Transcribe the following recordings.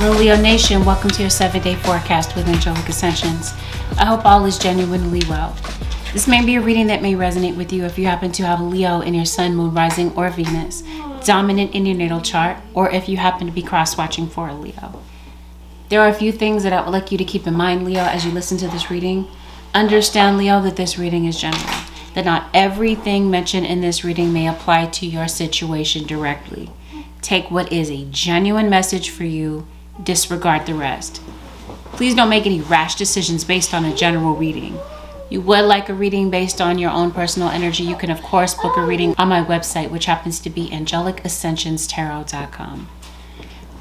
Hello Leo Nation, welcome to your 7-day forecast with Angelic Ascensions. I hope all is genuinely well. This may be a reading that may resonate with you if you happen to have Leo in your Sun, Moon, Rising, or Venus, dominant in your natal chart, or if you happen to be cross-watching for a Leo. There are a few things that I would like you to keep in mind, Leo, as you listen to this reading. Understand, Leo, that this reading is general, that not everything mentioned in this reading may apply to your situation directly. Take what is a genuine message for you, disregard the rest. Please don't make any rash decisions based on a general reading. You would like a reading based on your own personal energy, you can of course book a reading on my website, which happens to be AngelicAscensionsTarot.com.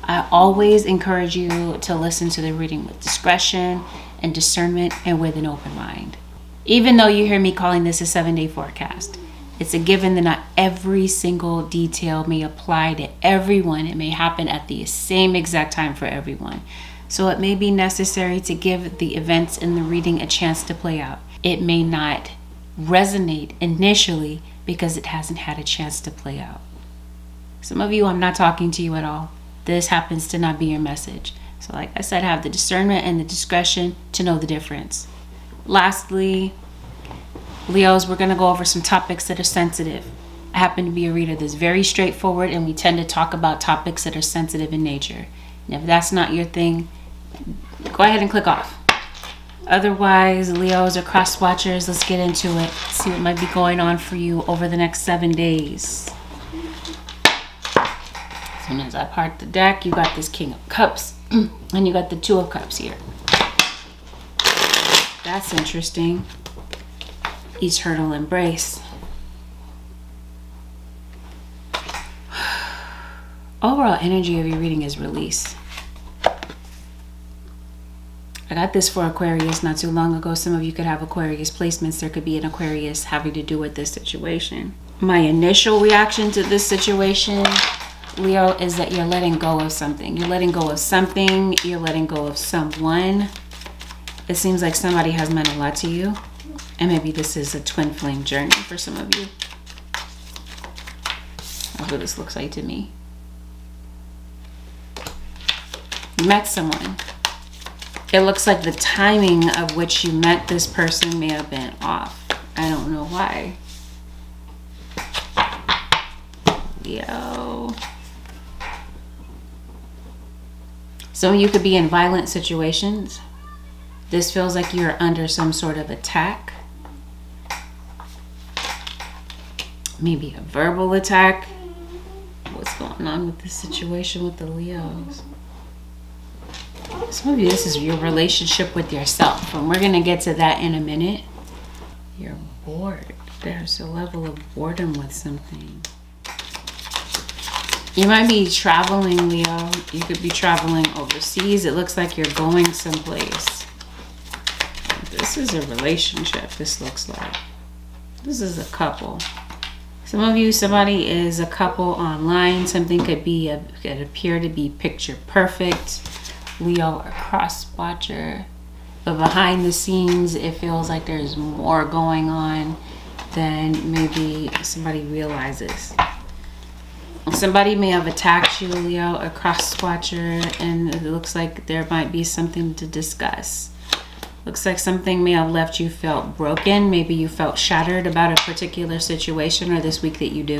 I always encourage you to listen to the reading with discretion and discernment and with an open mind. Even though you hear me calling this a 7-day forecast, it's a given that not every single detail may apply to everyone. It may happen at the same exact time for everyone. So it may be necessary to give the events in the reading a chance to play out. It may not resonate initially because it hasn't had a chance to play out. Some of you, I'm not talking to you at all. This happens to not be your message. So like I said, have the discernment and the discretion to know the difference. Lastly, Leos, we're going to go over some topics that are sensitive. I happen to be a reader that's very straightforward, and we tend to talk about topics that are sensitive in nature. And if that's not your thing, go ahead and click off. Otherwise, Leos or cross watchers, let's get into it. See what might be going on for you over the next 7 days. As soon as I part the deck, you got this King of Cups and you got the Two of Cups here. That's interesting. Eternal embrace. Overall energy of your reading is release. I got this for Aquarius not too long ago. Some of you could have Aquarius placements. There could be an Aquarius having to do with this situation. My initial reaction to this situation, Leo, is that you're letting go of something. You're letting go of something. You're letting go of someone. It seems like somebody has meant a lot to you. And maybe this is a twin flame journey for some of you. That's what this looks like to me. You met someone. It looks like the timing of which you met this person may have been off. I don't know why. Leo. Some of you could be in violent situations. This feels like you're under some sort of attack. Maybe a verbal attack. What's going on with this situation with the Leos? Some of you, this is your relationship with yourself, and we're going to get to that in a minute. You're bored. There's a level of boredom with something. You might be traveling, Leo. You could be traveling overseas. It looks like you're going someplace. This is a relationship, this looks like. This is a couple. Some of you, somebody is a couple online. Something could appear to be picture perfect. Leo or cross watcher. But behind the scenes, it feels like there's more going on than maybe somebody realizes. Somebody may have attacked you, Leo, or cross watcher, and it looks like there might be something to discuss. Looks like something may have left you felt broken. Maybe you felt shattered about a particular situation, or this week that you do.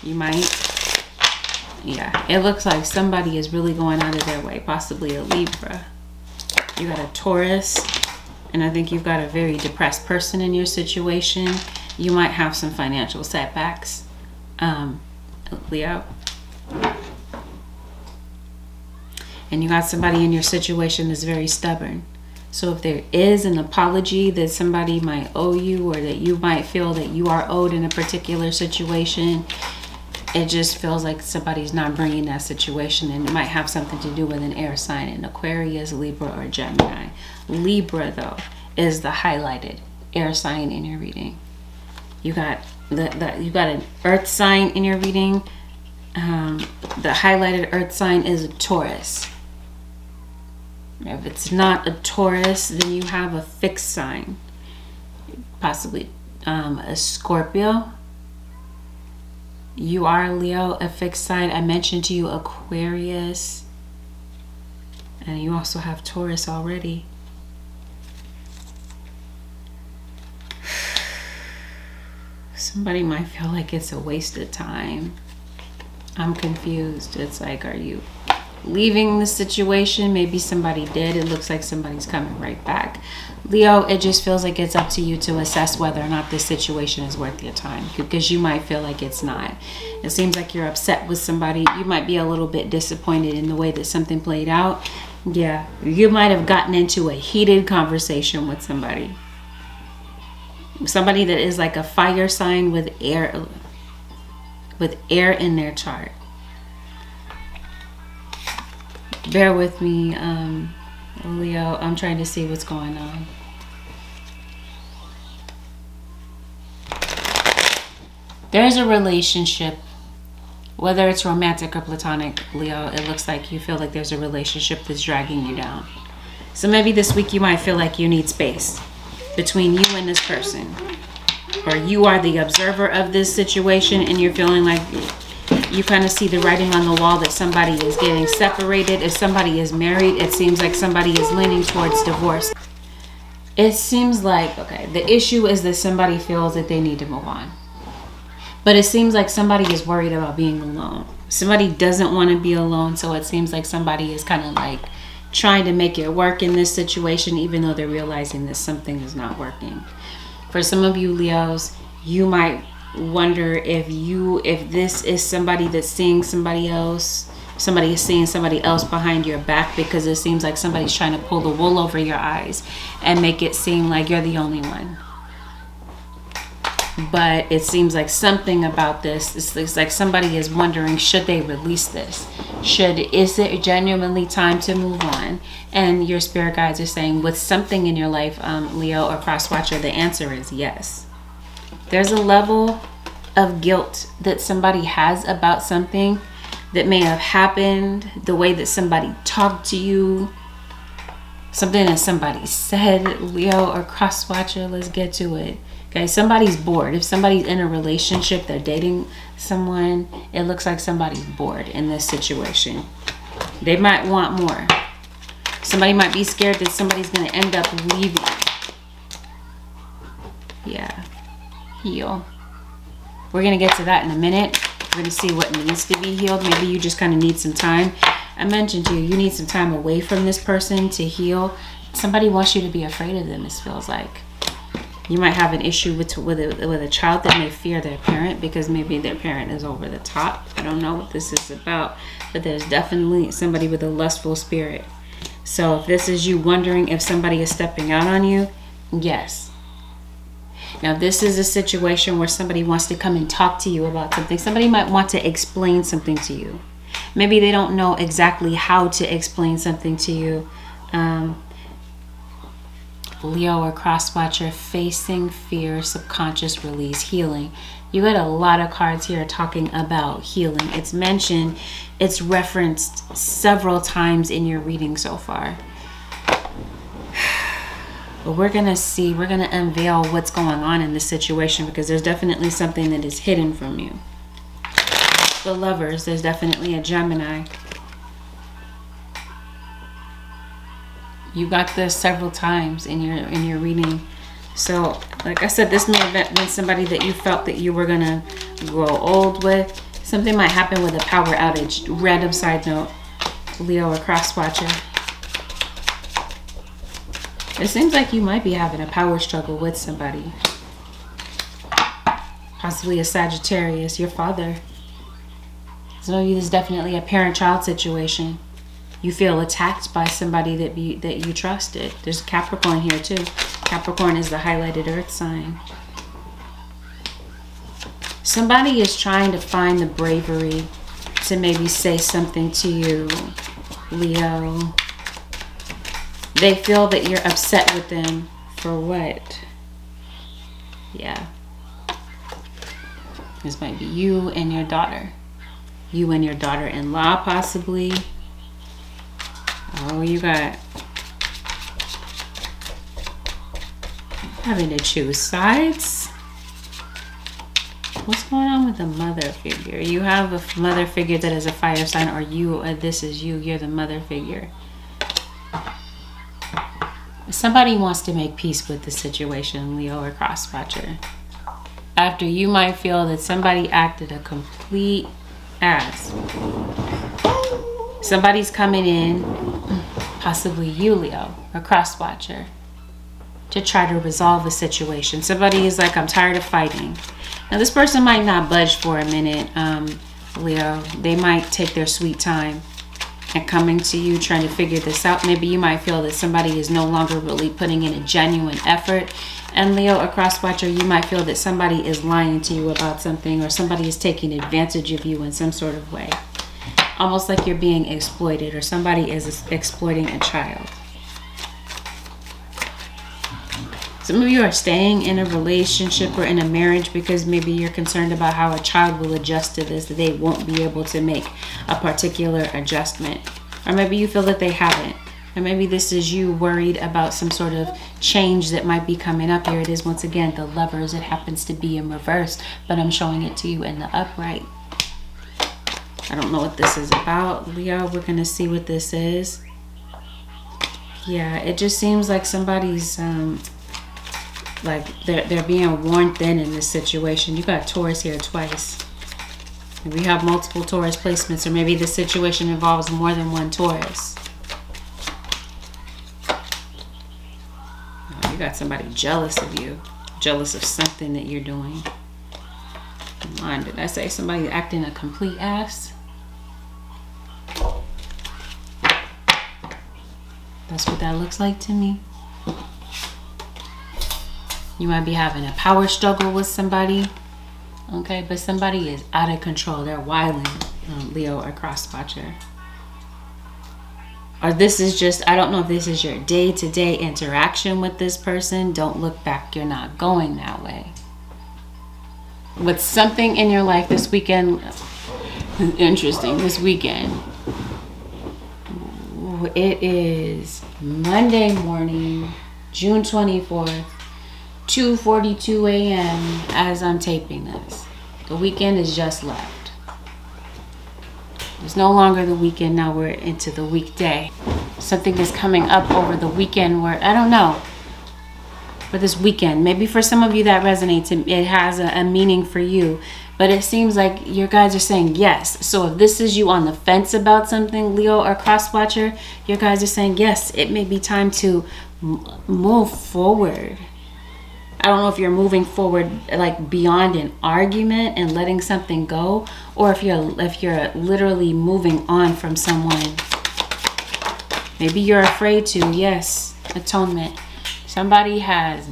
You might. Yeah, it looks like somebody is really going out of their way, possibly a Libra. You got a Taurus, and I think you've got a very depressed person in your situation. You might have some financial setbacks, Leo. And you got somebody in your situation that's very stubborn. So if there is an apology that somebody might owe you, or that you might feel that you are owed in a particular situation, it just feels like somebody's not bringing that situation, and it might have something to do with an air sign, an Aquarius, Libra, or Gemini. Libra, though, is the highlighted air sign in your reading. You got you got an earth sign in your reading. The highlighted earth sign is a Taurus. If it's not a Taurus, then you have a fixed sign, possibly a Scorpio. You are Leo, a fixed sign. I mentioned to you Aquarius. And you also have Taurus already. Somebody might feel like it's a waste of time. I'm confused. It's like, are you leaving the situation? Maybe somebody did. It looks like somebody's coming right back. Leo, it just feels like it's up to you to assess whether or not this situation is worth your time, because you might feel like it's not. It seems like you're upset with somebody. You might be a little bit disappointed in the way that something played out. Yeah, you might have gotten into a heated conversation with somebody. Somebody that is like a fire sign with air in their chart. Bear with me, Leo. I'm trying to see what's going on. There's a relationship, whether it's romantic or platonic, Leo. It looks like you feel like there's a relationship that's dragging you down. So maybe this week you might feel like you need space between you and this person. Or you are the observer of this situation and you're feeling like you kind of see the writing on the wall that somebody is getting separated. If somebody is married, it seems like somebody is leaning towards divorce. It seems like, okay, the issue is that somebody feels that they need to move on. But it seems like somebody is worried about being alone. Somebody doesn't want to be alone, so it seems like somebody is kind of like trying to make it work in this situation, even though they're realizing that something is not working. For some of you Leos, you might wonder if this is somebody that's seeing somebody else. Somebody is seeing somebody else behind your back, because it seems like somebody's trying to pull the wool over your eyes and make it seem like you're the only one. But it seems like something about this, it's like somebody is wondering, should they release this? Is it genuinely time to move on? And your spirit guides are saying, with something in your life, Leo or cross watcher, the answer is yes. There's a level of guilt that somebody has about something that may have happened, the way that somebody talked to you, something that somebody said, Leo or cross watcher. Let's get to it. Okay, somebody's bored. If somebody's in a relationship, they're dating someone, it looks like somebody's bored in this situation. They might want more. Somebody might be scared that somebody's going to end up leaving. Yeah. Heal. We're going to get to that in a minute. We're going to see what needs to be healed. Maybe you just kind of need some time. I mentioned to you, you need some time away from this person to heal. Somebody wants you to be afraid of them, this feels like. You might have an issue with a child that may fear their parent, because maybe their parent is over the top. I don't know what this is about, but there's definitely somebody with a lustful spirit. So if this is you wondering if somebody is stepping out on you, yes. Now this is a situation where somebody wants to come and talk to you about something. Somebody might want to explain something to you. Maybe they don't know exactly how to explain something to you. Leo or cross watcher, facing fear, subconscious release, healing. You got a lot of cards here talking about healing. It's mentioned, it's referenced several times in your reading so far. But we're going to see, we're going to unveil what's going on in this situation, because there's definitely something that is hidden from you. The Lovers, there's definitely a Gemini. You got this several times in your reading. So, like I said, this may have been somebody that you felt that you were gonna grow old with. Something might happen with a power outage. Random side note, Leo or cross watcher. It seems like you might be having a power struggle with somebody. Possibly a Sagittarius, your father. So there's definitely a parent-child situation. You feel attacked by somebody that you trusted. There's Capricorn here too. Capricorn is the highlighted earth sign. Somebody is trying to find the bravery to maybe say something to you, Leo. They feel that you're upset with them for what? Yeah. This might be you and your daughter. You and your daughter-in-law possibly. Oh, you got having to choose sides. What's going on with the mother figure? You have a mother figure that is a fire sign, or you, this is you, you're the mother figure. Somebody wants to make peace with the situation, Leo or cross-watcher. After you might feel that somebody acted a complete ass. Somebody's coming in, possibly you, Leo, or cross-watcher, to try to resolve a situation. Somebody is like, I'm tired of fighting. Now, this person might not budge for a minute, Leo. They might take their sweet time and coming to you, trying to figure this out. Maybe you might feel that somebody is no longer really putting in a genuine effort. And Leo, a cross-watcher, you might feel that somebody is lying to you about something, or somebody is taking advantage of you in some sort of way. Almost like you're being exploited, or somebody is exploiting a child. Some of you are staying in a relationship or in a marriage because maybe you're concerned about how a child will adjust to this, that they won't be able to make a particular adjustment. Or maybe you feel that they haven't. Or maybe this is you worried about some sort of change that might be coming up. Here it is once again, the Lovers. It happens to be in reverse, but I'm showing it to you in the upright. I don't know what this is about, Leo. We're going to see what this is. Yeah, it just seems like somebody's... like they're being worn thin in this situation. You got Taurus here twice. We have multiple Taurus placements, or maybe the situation involves more than one Taurus. Oh, you got somebody jealous of you, jealous of something that you're doing. Come on, did I say somebody acting a complete ass? That's what that looks like to me. You might be having a power struggle with somebody. Okay, but somebody is out of control. They're wilding, Leo or cross-watcher. Or this is just, I don't know if this is your day-to-day interaction with this person. Don't look back. You're not going that way. With something in your life this weekend, interesting, this weekend. It is Monday morning, June 24th. 2:42 a.m. as I'm taping this. The weekend is just left. It's no longer the weekend. Now we're into the weekday. Something is coming up over the weekend where, I don't know, for this weekend. Maybe for some of you that resonates, it has a meaning for you. But it seems like your guys are saying yes. So if this is you on the fence about something, Leo or cross-watcher, your guys are saying yes, it may be time to move forward. I don't know if you're moving forward like beyond an argument and letting something go, or if you're literally moving on from someone. Maybe you're afraid to. Yes, atonement. Somebody has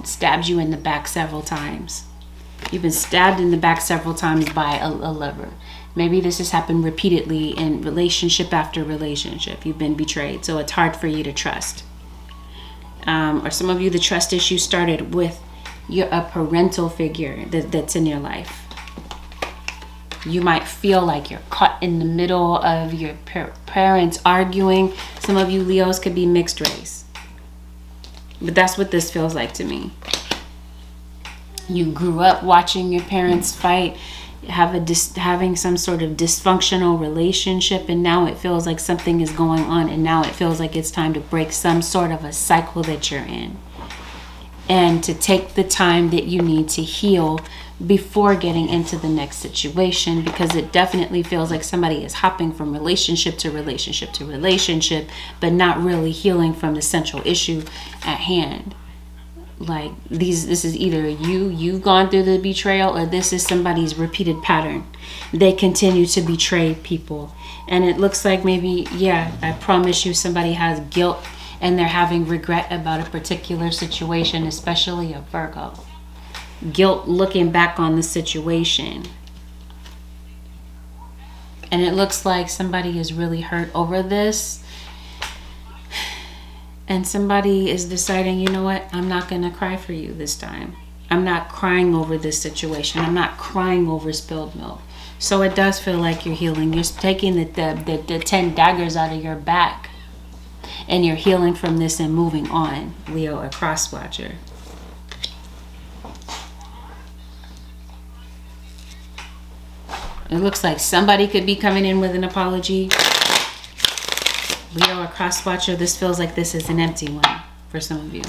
stabbed you in the back several times. You've been stabbed in the back several times by a lover. Maybe this has happened repeatedly in relationship after relationship. You've been betrayed, so it's hard for you to trust. Or some of you, the trust issue started with a parental figure that's in your life. You might feel like you're caught in the middle of your parents arguing. Some of you Leos could be mixed race. But that's what this feels like to me. You grew up watching your parents fight, having some sort of dysfunctional relationship, and now it feels like something is going on, and now it feels like it's time to break some sort of a cycle that you're in, and to take the time that you need to heal before getting into the next situation, because it definitely feels like somebody is hopping from relationship to relationship to relationship, but not really healing from the central issue at hand. Like this is either you've gone through the betrayal, or this is somebody's repeated pattern. They continue to betray people, and it looks like maybe, yeah, I promise you, somebody has guilt and they're having regret about a particular situation, especially a Virgo. Guilt looking back on the situation, and it looks like somebody is really hurt over this. And somebody is deciding, you know what, I'm not going to cry for you this time. I'm not crying over this situation. I'm not crying over spilled milk. So it does feel like you're healing. You're taking the 10 daggers out of your back, and you're healing from this and moving on, Leo, a cross-watcher. It looks like somebody could be coming in with an apology. Leo, a cross-watcher, this feels like this is an empty one for some of you.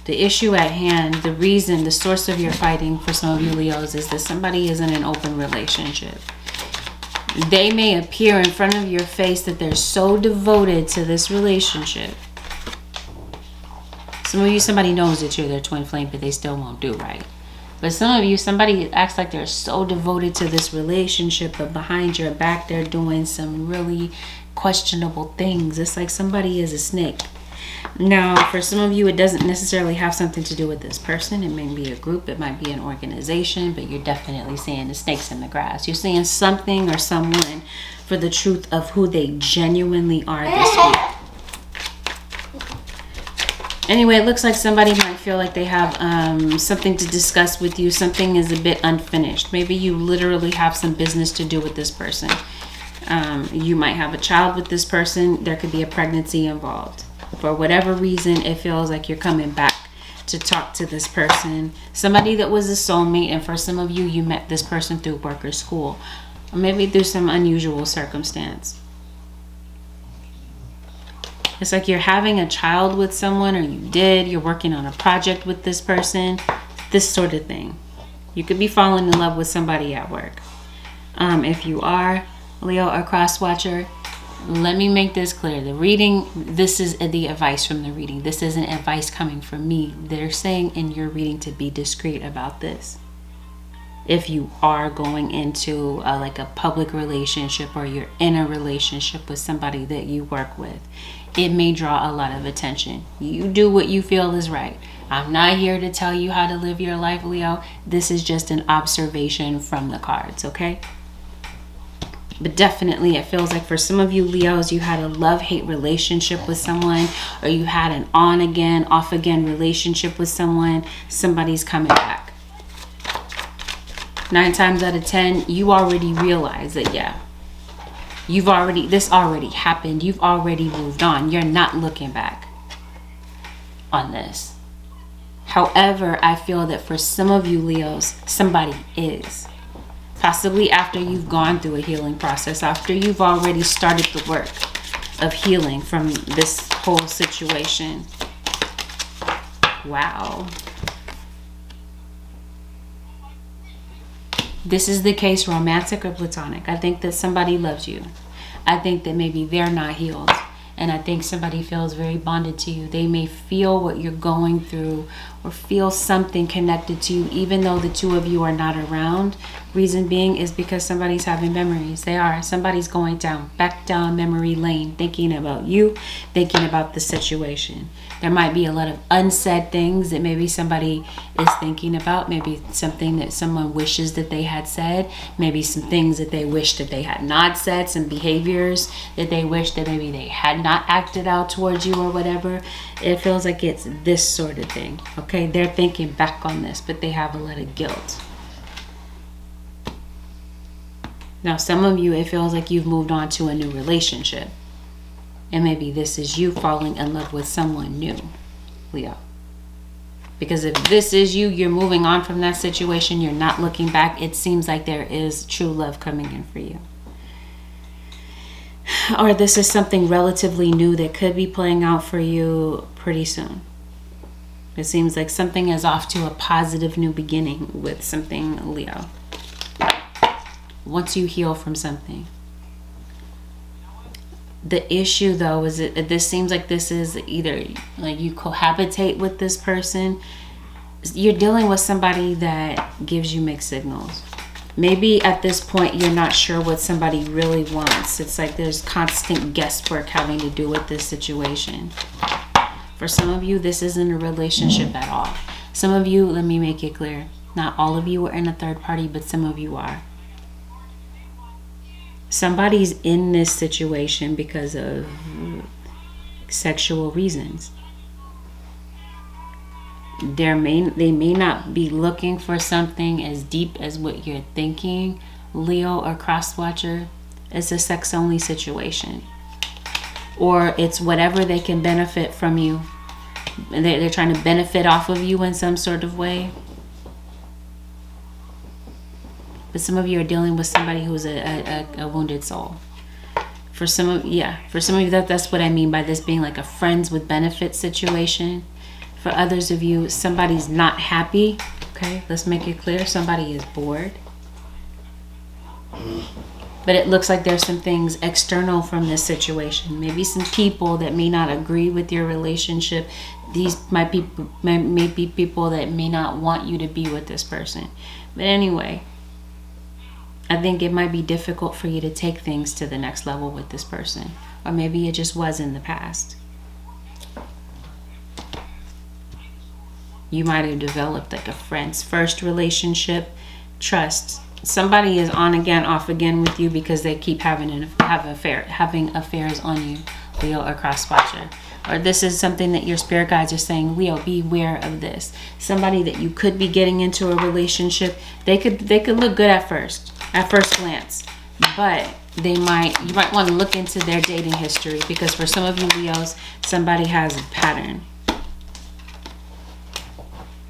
The issue at hand, the reason, the source of your fighting for some of you Leos is that somebody is in an open relationship. They may appear in front of your face that they're so devoted to this relationship. Some of you, somebody knows that you're their twin flame, but they still won't do right. But some of you, somebody acts like they're so devoted to this relationship, but behind your back, they're doing some really questionable things. It's like somebody is a snake. Now, for some of you, it doesn't necessarily have something to do with this person. It may be a group, it might be an organization, but you're definitely seeing the snakes in the grass. You're seeing something or someone for the truth of who they genuinely are this week. Anyway, it looks like somebody might feel like they have something to discuss with you. Something is a bit unfinished. Maybe you literally have some business to do with this person. You might have a child with this person. There could be a pregnancy involved. For whatever reason, it feels like you're coming back to talk to this person. Somebody that was a soulmate, and for some of you, you met this person through work or school. Or maybe through some unusual circumstance. It's like you're having a child with someone, or you're working on a project with this person, this sort of thing. You could be falling in love with somebody at work. If you are Leo or cross watcher, let me make this clear. The reading, this is the advice from the reading. This isn't advice coming from me. They're saying in your reading to be discreet about this. If you are going into like a public relationship, or you're in a relationship with somebody that you work with, it may draw a lot of attention. You do what you feel is right. I'm not here to tell you how to live your life, Leo. This is just an observation from the cards, okay? But definitely it feels like for some of you Leos, you had a love-hate relationship with someone, or you had an on-again, off-again relationship with someone. Somebody's coming back. 9 times out of 10, you already realize that, yeah, this already happened. You've already moved on. You're not looking back on this. However, I feel that for some of you Leos, somebody is. Possibly after you've gone through a healing process, after you've already started the work of healing from this whole situation. Wow. This is the case, romantic or platonic. I think that somebody loves you. I think that maybe they're not healed. And I think somebody feels very bonded to you. They may feel what you're going through, or feel something connected to you, even though the two of you are not around. Reason being is because somebody's having memories. Somebody's going back down memory lane, thinking about you, thinking about the situation. There might be a lot of unsaid things that maybe somebody is thinking about. Maybe something that someone wishes that they had said. Maybe some things that they wish that they had not said. Some behaviors that they wish that maybe they had not acted out towards you or whatever. It feels like it's this sort of thing. Okay, they're thinking back on this, but they have a lot of guilt. Now, some of you, it feels like you've moved on to a new relationship. And maybe this is you falling in love with someone new, Leo. Because if this is you, you're moving on from that situation. You're not looking back. It seems like there is true love coming in for you. Or this is something relatively new that could be playing out for you pretty soon. It seems like something is off to a positive new beginning with something, Leo. Once you heal from something. The issue though is that this seems like this is either like you cohabitate with this person. You're dealing with somebody that gives you mixed signals. Maybe at this point you're not sure what somebody really wants. It's like there's constant guesswork having to do with this situation. For some of you, this isn't a relationship at all. Some of you, let me make it clear, not all of you are in a third party, but some of you are. Somebody's in this situation because of sexual reasons. They may not be looking for something as deep as what you're thinking, Leo or cross-watcher. It's a sex-only situation. Or it's whatever they can benefit from you. They're trying to benefit off of you in some sort of way. But some of you are dealing with somebody who's a wounded soul. For some of you, that's what I mean by this being like a friends with benefits situation. For others of you, somebody's not happy. Okay, let's make it clear. Somebody is bored. But it looks like there's some things external from this situation. Maybe some people that may not agree with your relationship. These may be people that may not want you to be with this person. But anyway, I think it might be difficult for you to take things to the next level with this person. Or maybe it just was in the past. You might have developed like a friend's first relationship, trust. Somebody is on again, off again with you because they keep having affairs on you, Leo or cross watcher. Or this is something that your spirit guides are saying, Leo, beware of this. Somebody that you could be getting into a relationship, they could look good at first glance, but you might want to look into their dating history, because for some of you Leos, somebody has a pattern.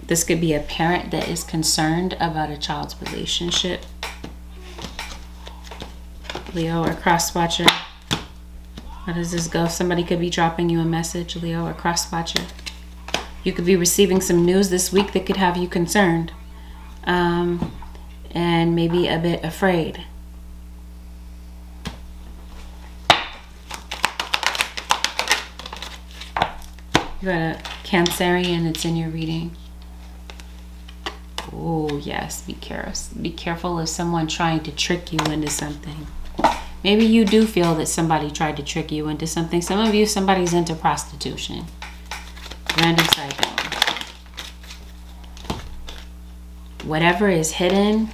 This could be a parent that is concerned about a child's relationship. Leo or cross watcher. How does this go? Somebody could be dropping you a message, Leo or cross watcher. You could be receiving some news this week that could have you concerned. And maybe a bit afraid. You got a Cancerian that's in your reading. Oh yes, be careful. Be careful of someone trying to trick you into something. Maybe you do feel that somebody tried to trick you into something. Some of you, somebody's into prostitution. Random side note. Whatever is hidden,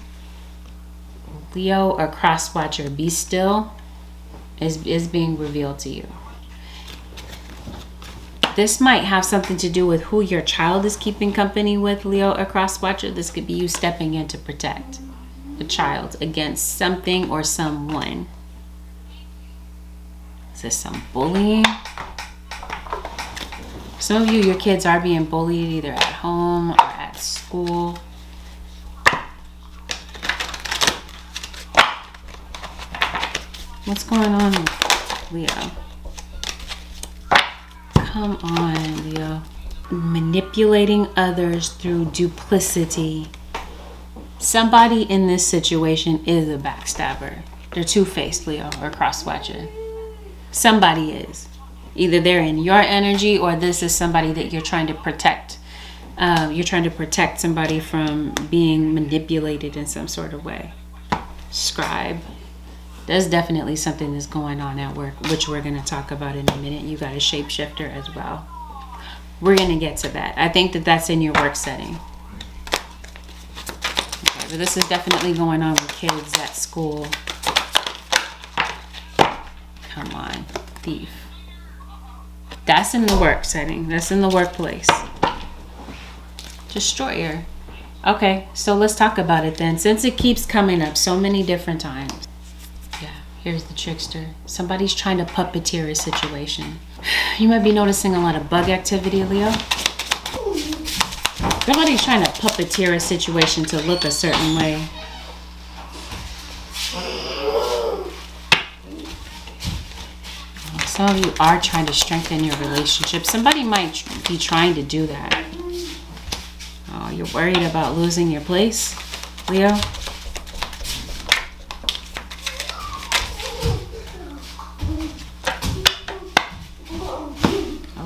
Leo or cross watcher, be still, is being revealed to you. This might have something to do with who your child is keeping company with, Leo or cross watcher. This could be you stepping in to protect the child against something or someone. Is this some bullying? Some of you, your kids are being bullied either at home or at school. What's going on with Leo? Come on, Leo. Manipulating others through duplicity. Somebody in this situation is a backstabber. They're two-faced, Leo, or cross-watcher. Somebody is. Either they're in your energy, or this is somebody that you're trying to protect. You're trying to protect somebody from being manipulated in some sort of way. Scribe. There's definitely something that's going on at work, which we're going to talk about in a minute. You got a shapeshifter as well. We're going to get to that. I think that that's in your work setting. Okay, but this is definitely going on with kids at school. Come on, thief. That's in the work setting. That's in the workplace. Destroyer. Okay, so let's talk about it then. Since it keeps coming up so many different times. Here's the trickster. Somebody's trying to puppeteer a situation. You might be noticing a lot of bug activity, Leo. Somebody's trying to puppeteer a situation to look a certain way. Some of you are trying to strengthen your relationship. Somebody might be trying to do that. Oh, you're worried about losing your place, Leo?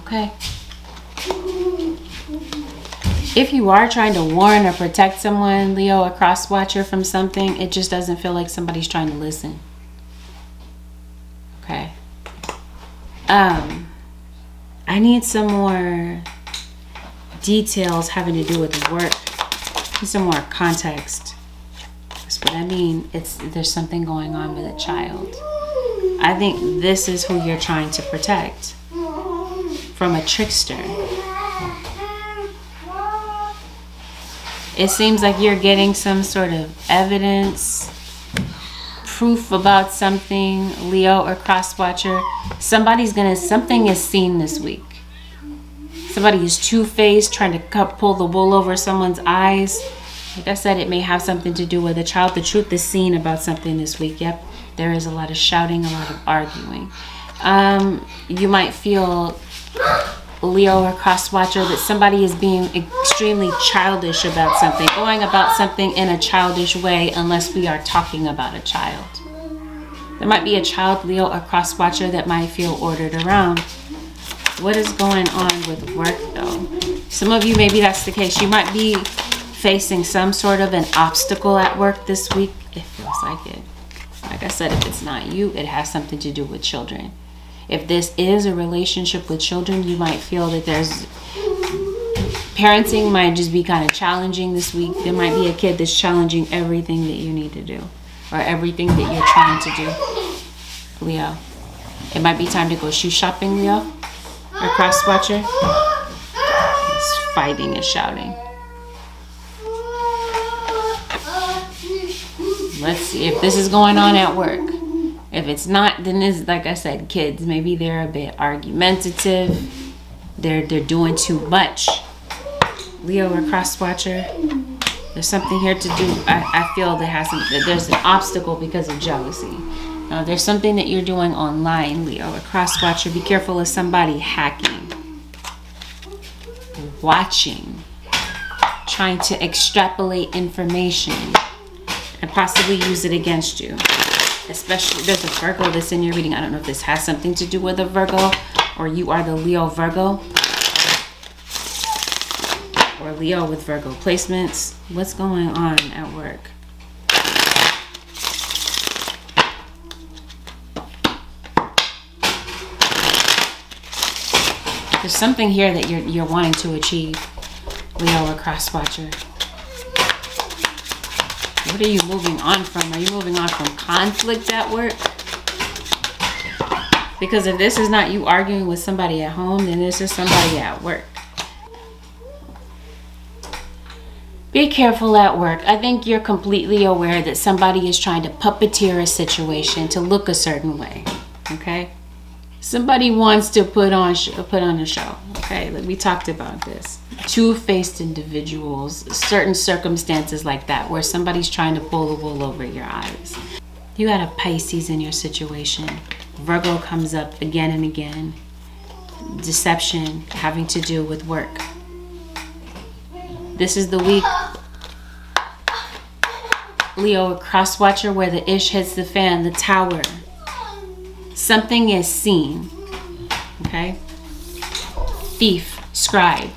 Okay. If you are trying to warn or protect someone, Leo, a cross watcher, from something, it just doesn't feel like somebody's trying to listen. Okay. I need some more details having to do with work. Some more context. That's what I mean. There's something going on with a child. I think this is who you're trying to protect from a trickster. It seems like you're getting some sort of evidence, proof about something, Leo or cross watcher. Something is seen this week. Somebody is two-faced, trying to pull the wool over someone's eyes. Like I said, it may have something to do with a child. The truth is seen about something this week. Yep. There is a lot of shouting, a lot of arguing. You might feel, Leo or cross watcher, that somebody is being extremely childish about something, going about something in a childish way, unless we are talking about a child. There might be a child, Leo or cross watcher, that might feel ordered around. What is going on with work though? Some of you, maybe that's the case. You might be facing some sort of an obstacle at work this week. It feels like it. Like I said, if it's not you, it has something to do with children. If this is a relationship with children, you might feel that parenting might just be kind of challenging this week. There might be a kid that's challenging everything that you need to do, or everything that you're trying to do, Leo. It might be time to go shoe shopping, Leo, or cross watcher. It's fighting and shouting. Let's see if this is going on at work. If it's not, then it's, like I said, kids. Maybe they're a bit argumentative. They're doing too much. Leo or cross watcher. There's something here to do. I feel there's an obstacle because of jealousy. There's something that you're doing online, Leo or cross watcher. Be careful of somebody hacking, watching, trying to extrapolate information and possibly use it against you. Especially, there's a Virgo that's in your reading. I don't know if this has something to do with a Virgo, or you are the Leo Virgo, or Leo with Virgo placements. What's going on at work? There's something here that you're wanting to achieve, Leo or cross watcher. What are you moving on from? Are you moving on from conflict at work? Because if this is not you arguing with somebody at home, then this is somebody at work. Be careful at work. I think you're completely aware that somebody is trying to puppeteer a situation to look a certain way. Okay? Somebody wants to put on a show. Okay, we talked about this. Two-faced individuals, certain circumstances like that, where somebody's trying to pull the wool over your eyes. You got a Pisces in your situation. Virgo comes up again and again. Deception having to do with work. This is the week, Leo, cross watcher, where the ish hits the fan, the tower. Something is seen. Okay? Thief, scribe.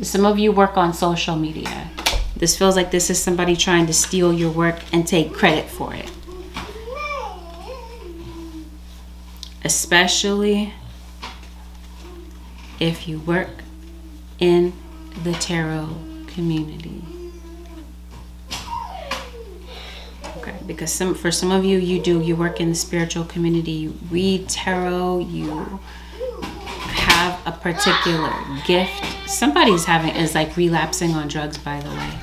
Some of you work on social media. This feels like this is somebody trying to steal your work and take credit for it. Especially if you work in the tarot community. Okay, because for some of you, you work in the spiritual community, you read tarot, you have a particular gift. Somebody's is like relapsing on drugs, by the way.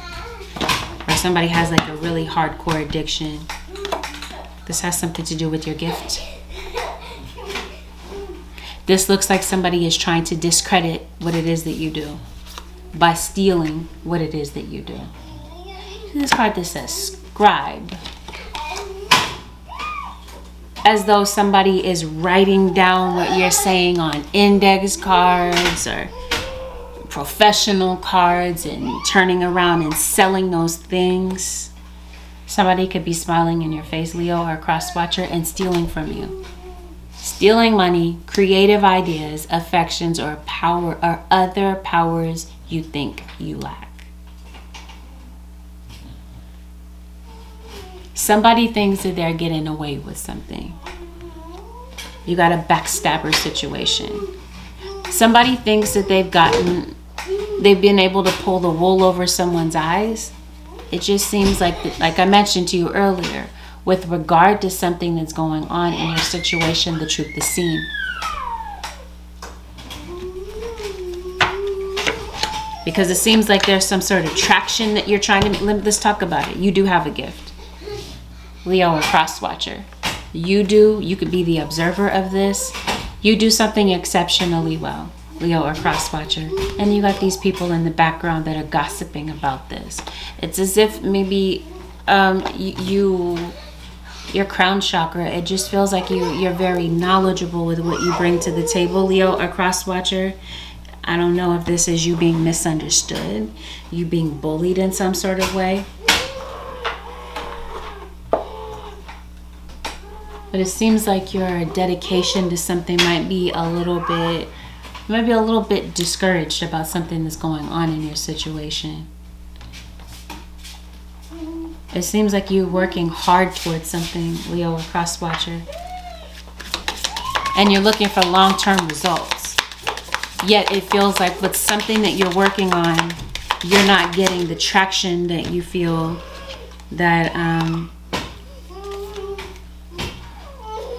Or somebody has like a really hardcore addiction. This has something to do with your gift. This looks like somebody is trying to discredit what it is that you do by stealing what it is that you do. This card that says scribe. As though somebody is writing down what you're saying on index cards or professional cards and turning around and selling those things. Somebody could be smiling in your face, Leo or cross watcher, and stealing from you. Stealing money, creative ideas, affections, or power, or other powers you think you lack. Somebody thinks that they're getting away with something. You got a backstabber situation. Somebody thinks that they've been able to pull the wool over someone's eyes. It just seems like I mentioned to you earlier, with regard to something that's going on in your situation, the truth is seen. Because it seems like there's some sort of traction that you're trying to, let's talk about it. You do have a gift. Leo or cross watcher. You could be the observer of this. You do something exceptionally well, Leo or cross watcher. And you got these people in the background that are gossiping about this. It's as if maybe you your crown chakra. It just feels like you're very knowledgeable with what you bring to the table, Leo or cross watcher. I don't know if this is you being misunderstood, you being bullied in some sort of way. But it seems like your dedication to something might be a little bit discouraged about something that's going on in your situation. It seems like you're working hard towards something, Leo or cross watcher. And you're looking for long-term results. Yet it feels like with something that you're working on, you're not getting the traction that you feel that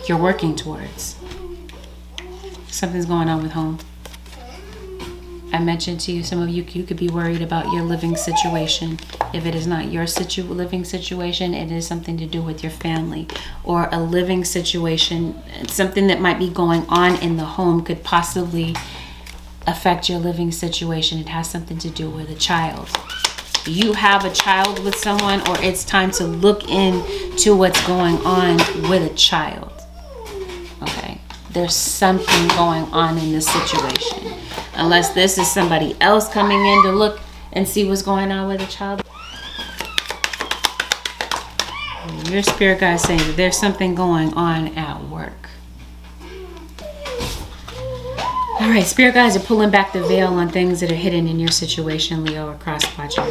you're working towards. Something's going on with home. I mentioned to you, some of you could be worried about your living situation. If it is not your living situation, it is something to do with your family or a living situation. Something that might be going on in the home could possibly affect your living situation. It has something to do with a child. You have a child with someone, or it's time to look into what's going on with a child. Okay, there's something going on in this situation. Unless this is somebody else coming in to look and see what's going on with a child. Your spirit guide is saying that there's something going on at work. All right, spirit guides are pulling back the veil on things that are hidden in your situation, Leo or cross watcher.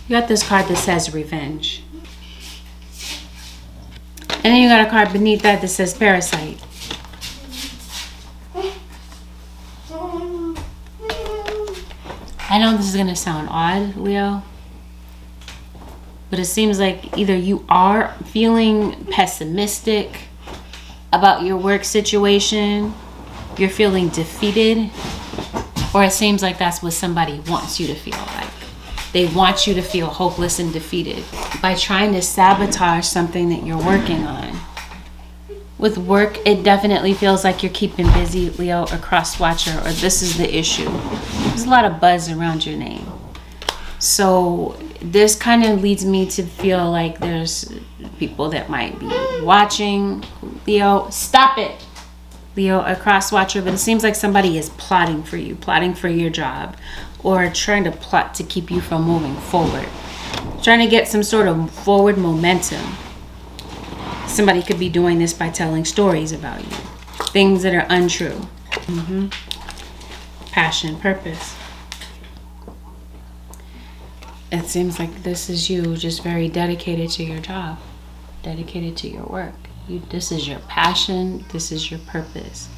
You got this card that says revenge. And then you got a card beneath that says parasite. I know this is going to sound odd, Leo, but it seems like either you are feeling pessimistic about your work situation, you're feeling defeated, or it seems like that's what somebody wants you to feel like. They want you to feel hopeless and defeated by trying to sabotage something that you're working on. With work, it definitely feels like you're keeping busy, Leo or cross watcher, or this is the issue. There's a lot of buzz around your name. So this kind of leads me to feel like there's people that might be watching. Leo, stop it. Leo, a cross watcher, but it seems like somebody is plotting for you, plotting for your job, or trying to plot to keep you from moving forward, trying to get some sort of forward momentum. Somebody could be doing this by telling stories about you, things that are untrue. Passion, purpose. It seems like this is you just very dedicated to your job, dedicated to your work. This is your passion. This is your purpose.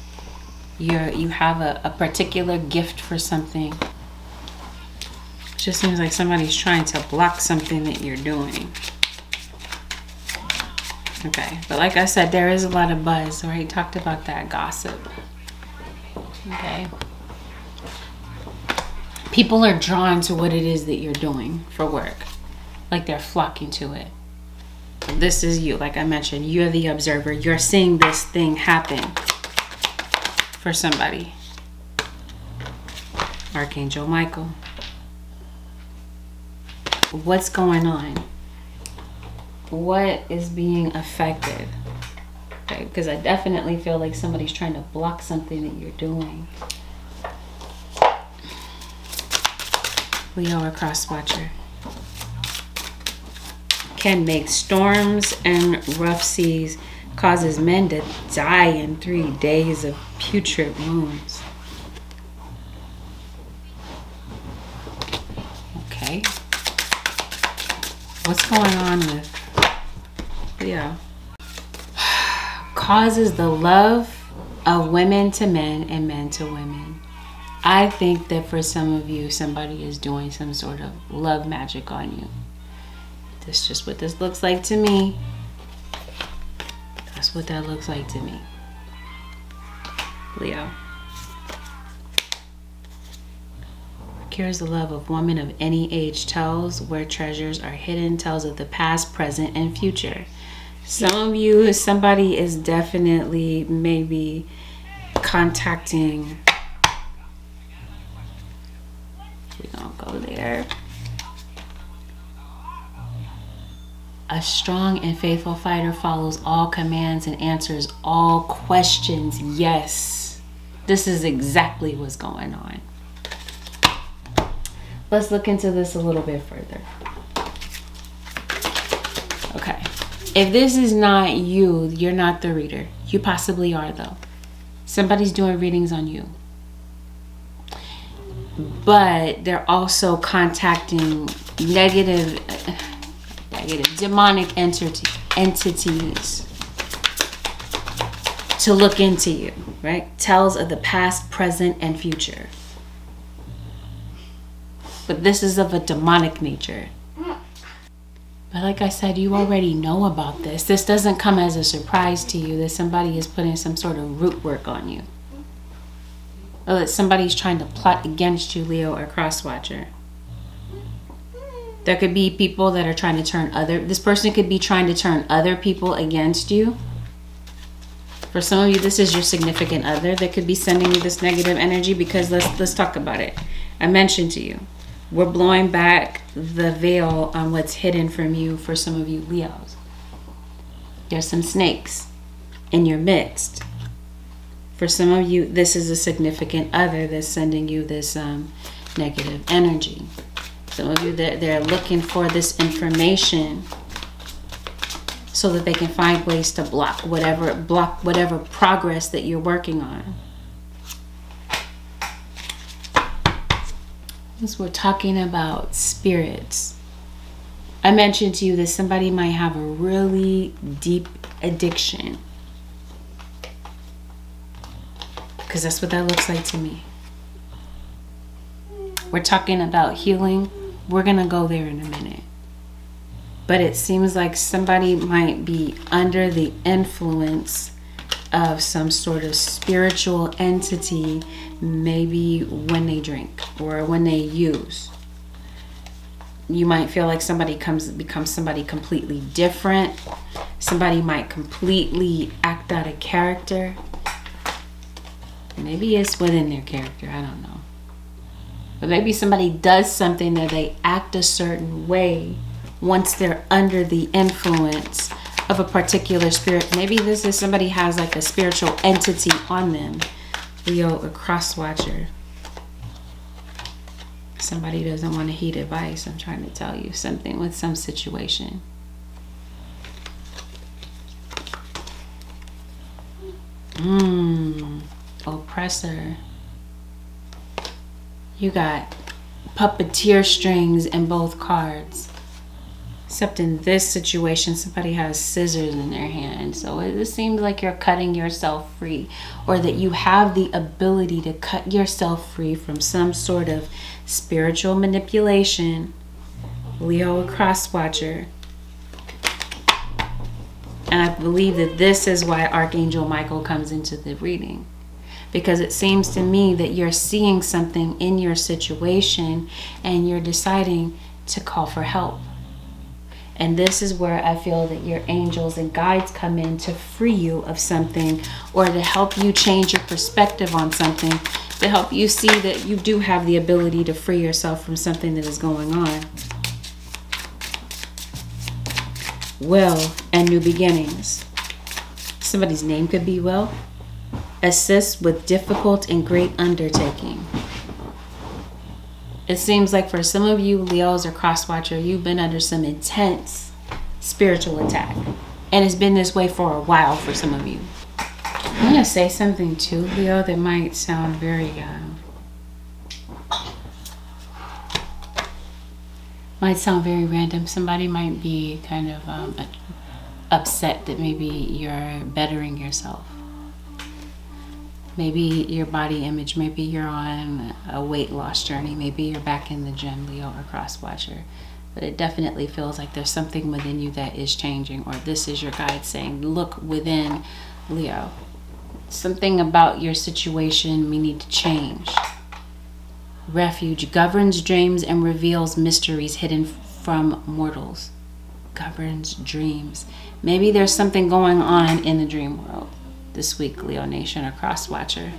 You have a particular gift for something. It just seems like somebody's trying to block something that you're doing. Okay, but like I said, there is a lot of buzz. I already talked about that gossip. Okay. People are drawn to what it is that you're doing for work. Like they're flocking to it. This is you, like I mentioned, you're the observer. You're seeing this thing happen for somebody. Archangel Michael. What's going on? What is being affected? Okay, because I definitely feel like somebody's trying to block something that you're doing. Leo or cross watcher. Can make storms and rough seas, causes men to die in 3 days of putrid wounds. Okay. What's going on with Leo? Causes the love of women to men and men to women. I think that for some of you, somebody is doing some sort of love magic on you. That's just what this looks like to me. That's what that looks like to me. Leo. Cures the love of woman of any age, tells where treasures are hidden, tells of the past, present, and future. Some of you, somebody is definitely maybe contacting. We don't go there. A A strong and faithful fighter follows all commands and answers all questions. Yes, this is exactly what's going on. Let's look into this a little bit further. Okay. If this is not you, you're not the reader. You possibly are, though. Somebody's doing readings on you. But they're also contacting negative demonic entities to look into you, right? Tells of the past, present, and future. But this is of a demonic nature. But like I said, you already know about this. This doesn't come as a surprise to you that somebody is putting some sort of root work on you. Or that somebody's trying to plot against you, Leo or Crosswatcher. There could be people that are trying to turn this person could be trying to turn other people against you. For some of you, this is your significant other that could be sending you this negative energy, because let's talk about it. I mentioned to you, we're blowing back the veil on what's hidden from you for some of you Leos. There's some snakes in your midst. For some of you, this is a significant other that's sending you this negative energy. Some of you, they're looking for this information so that they can find ways to block whatever progress that you're working on. As we're talking about spirits, I mentioned to you that somebody might have a really deep addiction. Because that's what that looks like to me. We're talking about healing. We're going to go there in a minute. But it seems like somebody might be under the influence of some sort of spiritual entity, maybe when they drink or when they use. You might feel like somebody becomes somebody completely different. Somebody might completely act out of character. Maybe it's within their character, I don't know. But maybe somebody does something that they act a certain way once they're under the influence of a particular spirit. Maybe this is somebody has like a spiritual entity on them. Leo, a cross-watcher. Somebody doesn't want to heed advice. I'm trying to tell you something with some situation. Oppressor. You got puppeteer strings in both cards. Except in this situation, somebody has scissors in their hand. So it seems like you're cutting yourself free, or that you have the ability to cut yourself free from some sort of spiritual manipulation. Leo, a cross-watcher. And I believe that this is why Archangel Michael comes into the reading. Because it seems to me that you're seeing something in your situation and you're deciding to call for help. And this is where I feel that your angels and guides come in to free you of something, or to help you change your perspective on something, to help you see that you do have the ability to free yourself from something that is going on. Will and new beginnings. Somebody's name could be Will. Assist with difficult and great undertaking. It seems like for some of you Leos or cross-watcher, you've been under some intense spiritual attack. And it's been this way for a while for some of you. I'm going to say something too, Leo, that might sound very random. Somebody might be kind of upset that maybe you're bettering yourself. Maybe your body image, maybe you're on a weight loss journey, maybe you're back in the gym, Leo or cross-watcher. But it definitely feels like there's something within you that is changing, or this is your guide saying, look within, Leo. Something about your situation we need to change. Refuge governs dreams and reveals mysteries hidden from mortals. Governs dreams. Maybe there's something going on in the dream world this week, Leo Nation or cross-watcher.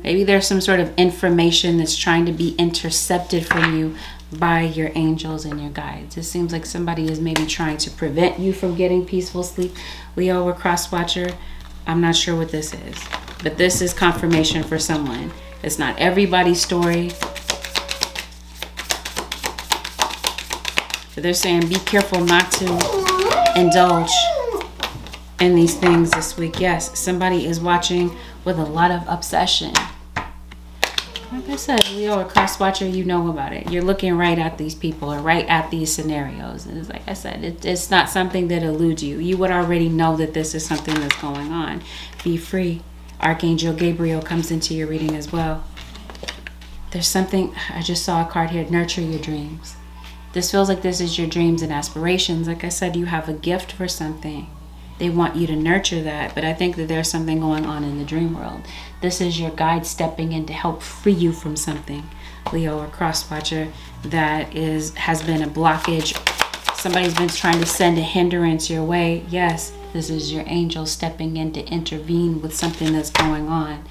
Maybe there's some sort of information that's trying to be intercepted from you by your angels and your guides. It seems like somebody is maybe trying to prevent you from getting peaceful sleep. Leo or cross watcher, I'm not sure what this is, but this is confirmation for someone. It's not everybody's story. But they're saying be careful not to indulge in these things this week. Yes, somebody is watching with a lot of obsession. Like I said, Leo or cross watcher, you know about it. You're looking right at these people or right at these scenarios. And it's like I said, it's not something that eludes you. You would already know that this is something that's going on. Be free. Archangel Gabriel comes into your reading as well. There's something, I just saw a card here, nurture your dreams. This feels like this is your dreams and aspirations. Like I said, you have a gift for something. They want you to nurture that, but I think that there's something going on in the dream world. This is your guide stepping in to help free you from something, Leo or cross watcher, that has been a blockage. Somebody's been trying to send a hindrance your way. Yes, this is your angel stepping in to intervene with something that's going on.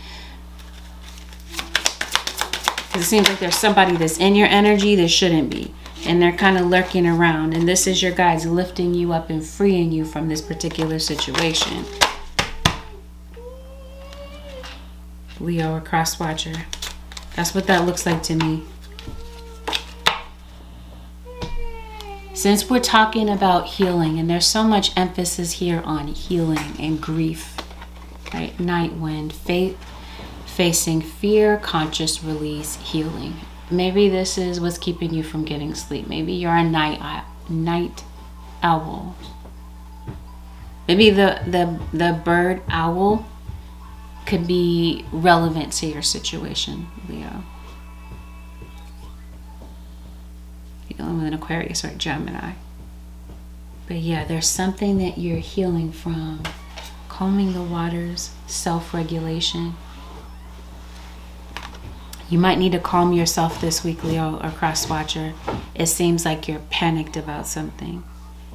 It seems like there's somebody that's in your energy that shouldn't be. And they're kind of lurking around. And this is your guides lifting you up and freeing you from this particular situation. Leo or cross watcher. That's what that looks like to me. Since we're talking about healing, and there's so much emphasis here on healing and grief, right? Night wind, facing fear, conscious release, healing. Maybe this is what's keeping you from getting sleep. Maybe you're a night owl. Maybe the bird owl could be relevant to your situation, Leo. You're dealing with an Aquarius or a Gemini. But yeah, there's something that you're healing from. Calming the waters, self-regulation. You might need to calm yourself this week, Leo or cross watcher. It seems like you're panicked about something.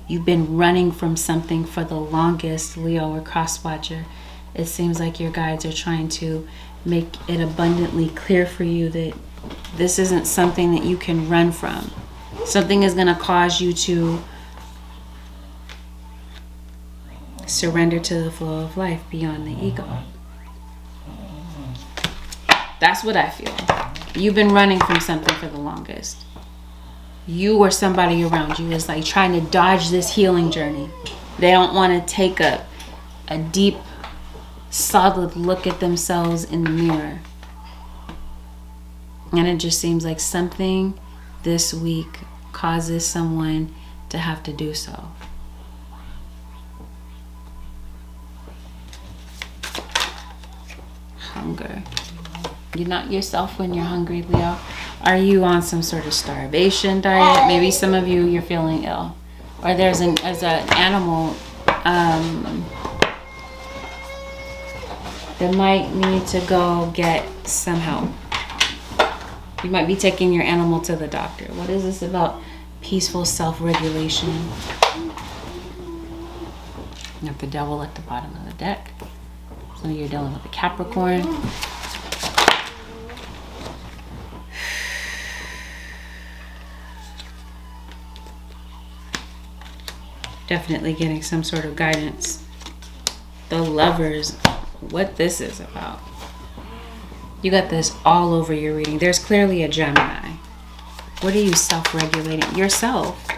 You've been running from something for the longest, Leo or cross watcher. It seems like your guides are trying to make it abundantly clear for you that this isn't something that you can run from. Something is going to cause you to surrender to the flow of life beyond the ego. That's what I feel. You've been running from something for the longest. You or somebody around you is like trying to dodge this healing journey. They don't want to take a deep, solid look at themselves in the mirror. And it just seems like something this week causes someone to have to do so. Hunger. You're not yourself when you're hungry, Leo. Are you on some sort of starvation diet? Maybe some of you, you're feeling ill. Or there's an animal that might need to go get some help. You might be taking your animal to the doctor. What is this about peaceful self-regulation? You have the devil at the bottom of the deck. Some of you are dealing with a Capricorn. Definitely getting some sort of guidance. The Lovers, what this is about. You got this all over your reading. There's clearly a Gemini. What are you self-regulating? Yourself.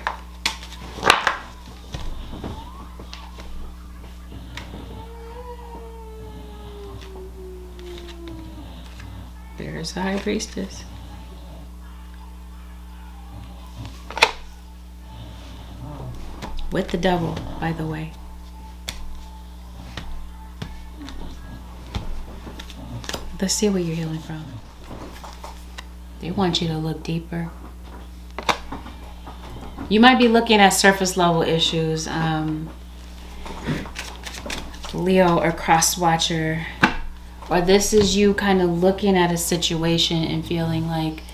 There's the High Priestess. With the devil, by the way. Let's see what you're healing from. They want you to look deeper. You might be looking at surface level issues. Leo or cross watcher. Or this is you kind of looking at a situation and feeling like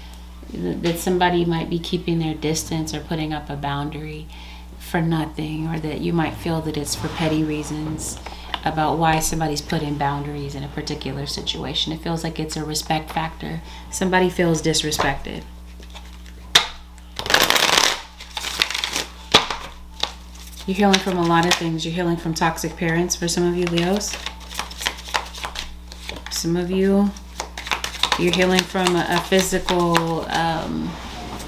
that somebody might be keeping their distance or putting up a boundary for nothing, or that you might feel that it's for petty reasons. about why somebody's putting boundaries in a particular situation. It feels like it's a respect factor. Somebody feels disrespected. You're healing from a lot of things. You're healing from toxic parents for some of you Leos. Some of you, you're healing from a physical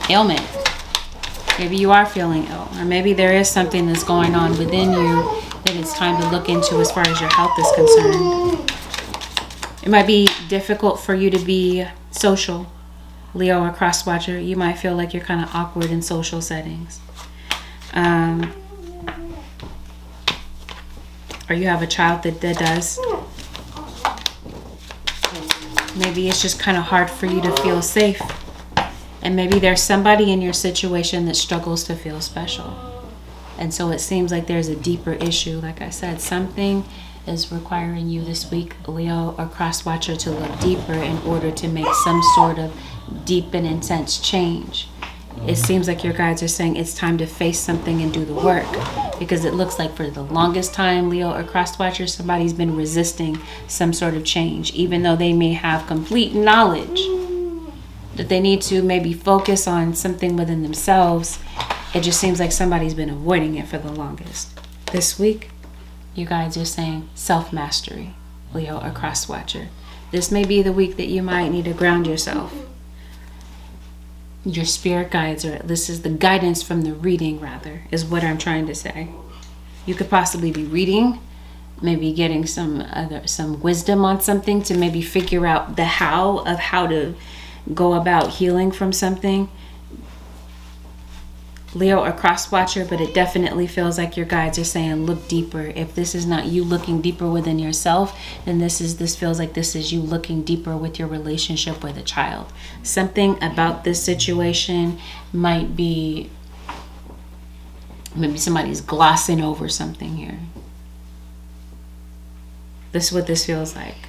ailment. Maybe you are feeling ill, or maybe there is something that's going on within you that it's time to look into as far as your health is concerned. It might be difficult for you to be social, Leo or cross watcher. You might feel like you're kind of awkward in social settings. Or you have a child that does. Maybe it's just kind of hard for you to feel safe. And maybe there's somebody in your situation that struggles to feel special. And so it seems like there's a deeper issue. Like I said, something is requiring you this week, Leo or cross watcher, to look deeper in order to make some sort of deep and intense change. It seems like your guides are saying it's time to face something and do the work, because it looks like for the longest time, Leo or cross watcher, somebody's been resisting some sort of change, even though they may have complete knowledge that they need to maybe focus on something within themselves. It just seems like somebody's been avoiding it for the longest. This week, you guys are saying self-mastery, Leo or cross watcher. This may be the week that you might need to ground yourself. Your spirit guides, or this is the guidance from the reading, rather, is what I'm trying to say. You could possibly be reading, maybe getting some wisdom on something to maybe figure out the how to go about healing from something, Leo or cross watcher. But it definitely feels like your guides are saying look deeper. If this is not you looking deeper within yourself, then this feels like this is you looking deeper with your relationship with a child. Something about this situation might be, maybe somebody's glossing over something here. This is what this feels like.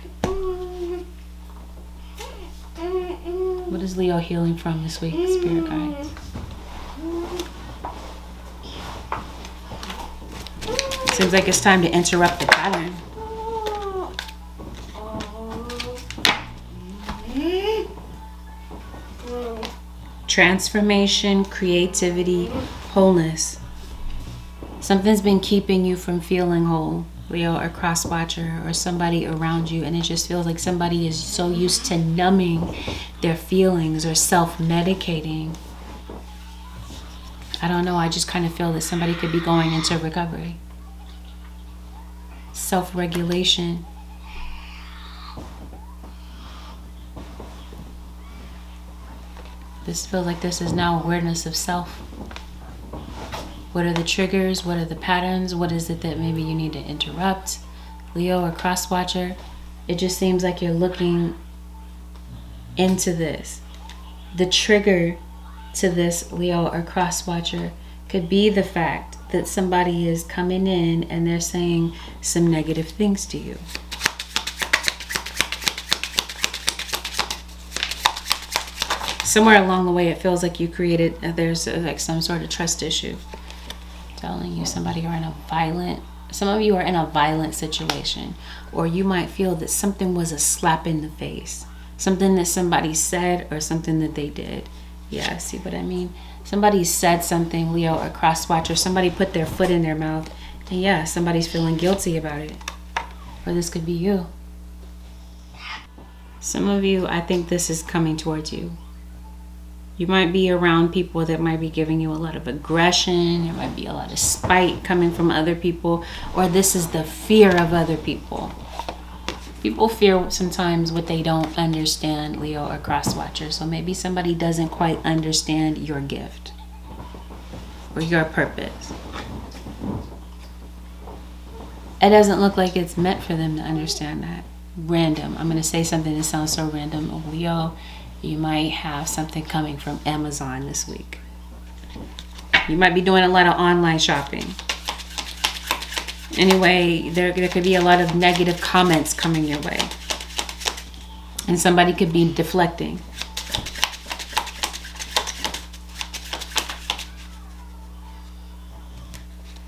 What is Leo healing from this week, spirit guides? Seems like it's time to interrupt the pattern. Transformation, creativity, wholeness. Something's been keeping you from feeling whole, Leo or cross watcher, or somebody around you, and it just feels like somebody is so used to numbing their feelings or self-medicating. I don't know, I just kind of feel that somebody could be going into recovery. Self-regulation. This feels like this is now awareness of self. What are the triggers? What are the patterns? What is it that maybe you need to interrupt? Leo or cross watcher, it just seems like you're looking into this. The trigger to this, Leo or cross watcher, could be the fact that somebody is coming in and they're saying some negative things to you. Somewhere along the way, it feels like you created, there's like some sort of trust issue. Telling you somebody are in a violent, some of you are in a violent situation, or you might feel that something was a slap in the face. Something that somebody said or something that they did. Yeah, see what I mean? Somebody said something, Leo or cross watcher, somebody put their foot in their mouth, and yeah, somebody's feeling guilty about it. Or this could be you. Some of you, I think this is coming towards you. You might be around people that might be giving you a lot of aggression. There might be a lot of spite coming from other people, or this is the fear of other people. People fear sometimes what they don't understand, Leo or cross watcher. So maybe somebody doesn't quite understand your gift or your purpose. It doesn't look like it's meant for them to understand that. Random. I'm going to say something that sounds so random. Leo, you might have something coming from Amazon this week. You might be doing a lot of online shopping. Anyway, there could be a lot of negative comments coming your way. And somebody could be deflecting.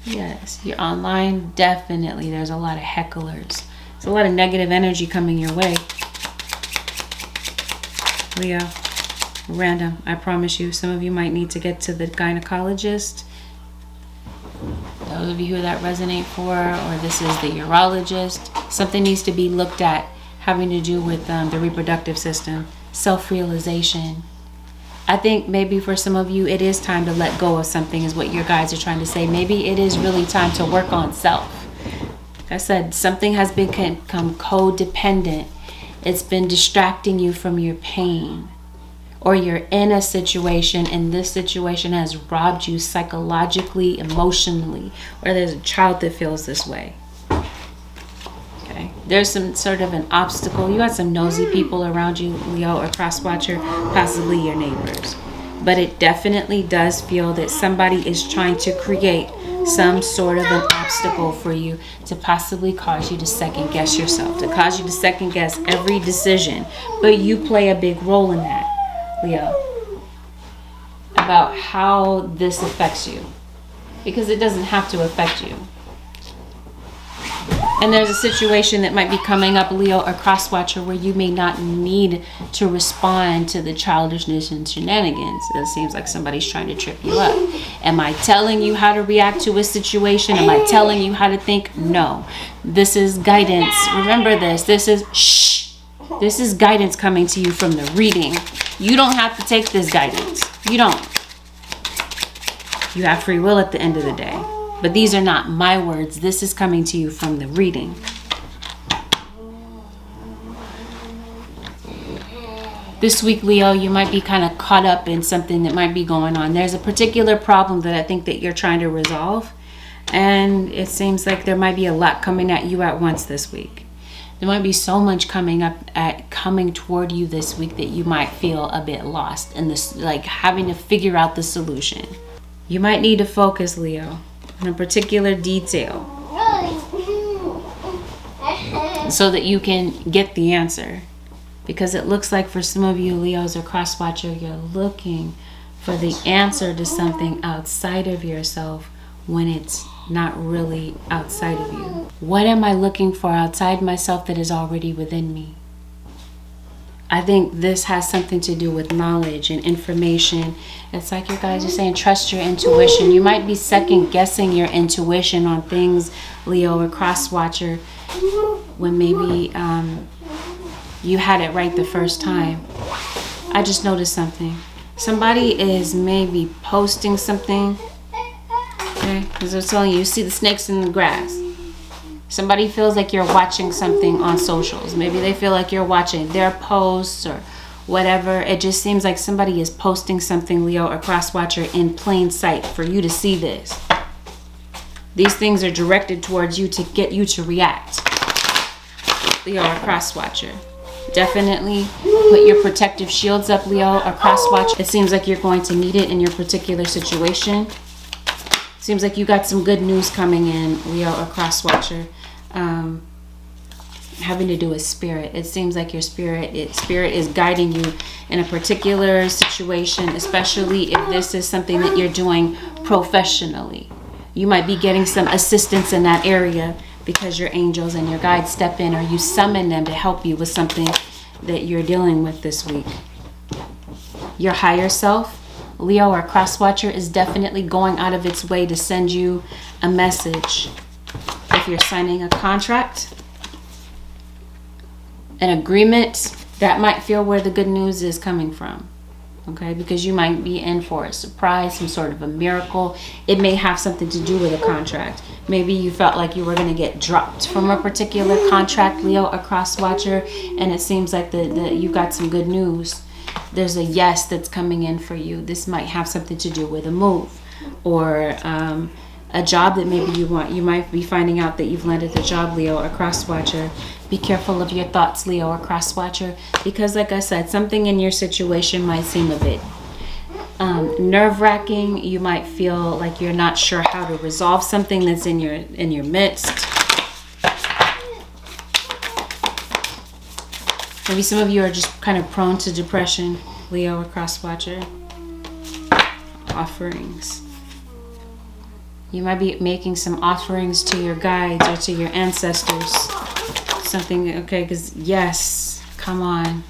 Yes, you're online. Definitely, there's a lot of hecklers. There's a lot of negative energy coming your way. Leo, random. I promise you, some of you might need to get to the gynecologist. Those of you who that resonate for, or this is the urologist. Something needs to be looked at having to do with the reproductive system, self-realization. I think maybe for some of you, it is time to let go of something is what your guides are trying to say. Maybe it is really time to work on self. Like I said, something has become codependent. It's been distracting you from your pain. Or you're in a situation and this situation has robbed you psychologically, emotionally. Or there's a child that feels this way. Okay, there's some sort of an obstacle. You got some nosy people around you, Leo or cross-watcher, possibly your neighbors. But it definitely does feel that somebody is trying to create some sort of an obstacle for you to possibly cause you to second guess yourself, to cause you to second guess every decision. But you play a big role in that, Leo, about how this affects you. Because it doesn't have to affect you. And there's a situation that might be coming up, Leo or cross-watcher, where you may not need to respond to the childishness and shenanigans. It seems like somebody's trying to trip you up. Am I telling you how to react to a situation? Am I telling you how to think? No. This is guidance. Remember this. This is shh. This is guidance coming to you from the reading. You don't have to take this guidance. You don't. You have free will at the end of the day. But these are not my words. This is coming to you from the reading. This week, Leo, you might be kind of caught up in something that might be going on. There's a particular problem that I think that you're trying to resolve. And it seems like there might be a lot coming at you at once this week. There might be so much coming toward you this week that you might feel a bit lost in this, like having to figure out the solution. You might need to focus, Leo, in a particular detail so that you can get the answer. Because it looks like for some of you, Leos or cross-watcher, you're looking for the answer to something outside of yourself when it's not really outside of you. What am I looking for outside myself that is already within me? I think this has something to do with knowledge and information. It's like your guys are saying, trust your intuition. You might be second guessing your intuition on things, Leo or cross-watcher, when maybe you had it right the first time. I just noticed something. Somebody is maybe posting something. Okay, because I'm telling you, you see the snakes in the grass. Somebody feels like you're watching something on socials. Maybe they feel like you're watching their posts or whatever. It just seems like somebody is posting something, Leo or cross-watcher, in plain sight for you to see this. These things are directed towards you to get you to react, Leo or cross-watcher. Definitely put your protective shields up, Leo or cross-watcher. It seems like you're going to need it in your particular situation. Seems like you got some good news coming in, Leo or cross-watcher, having to do with spirit. It seems like your spirit is guiding you in a particular situation, especially if this is something that you're doing professionally. You might be getting some assistance in that area because your angels and your guides step in, or you summon them to help you with something that you're dealing with this week. Your higher self, Leo or cross-watcher, is definitely going out of its way to send you a message. If you're signing a contract, an agreement, that might feel where the good news is coming from. Okay, because you might be in for a surprise, some sort of a miracle. It may have something to do with a contract. Maybe you felt like you were going to get dropped from a particular contract, Leo or cross-watcher, and it seems like you got some good news. There's a yes that's coming in for you. This might have something to do with a move or a job that maybe you want. You might be finding out that you've landed a job, Leo or cross-watcher. Be careful of your thoughts, Leo or cross-watcher, because like I said, something in your situation might seem a bit nerve-wracking. You might feel like you're not sure how to resolve something that's in your midst. Maybe some of you are just kind of prone to depression, Leo or cross-watcher. Offerings. You might be making some offerings to your guides or to your ancestors. Something, okay, because yes, come on.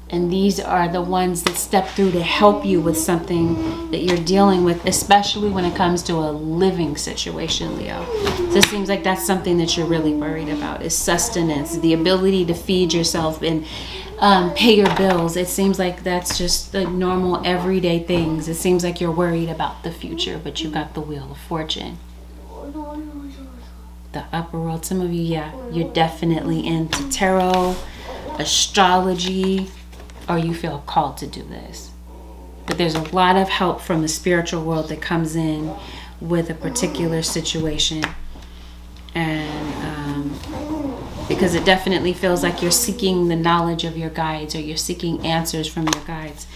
And these are the ones that step through to help you with something that you're dealing with, especially when it comes to a living situation, Leo. So it seems like that's something that you're really worried about, is sustenance, the ability to feed yourself and pay your bills. It seems like that's just the normal everyday things. It seems like you're worried about the future, but you got the Wheel of Fortune. The upper world, some of you, yeah, you're definitely into tarot, astrology, or you feel called to do this. But there's a lot of help from the spiritual world that comes in with a particular situation. And because it definitely feels like you're seeking the knowledge of your guides, or you're seeking answers from your guides.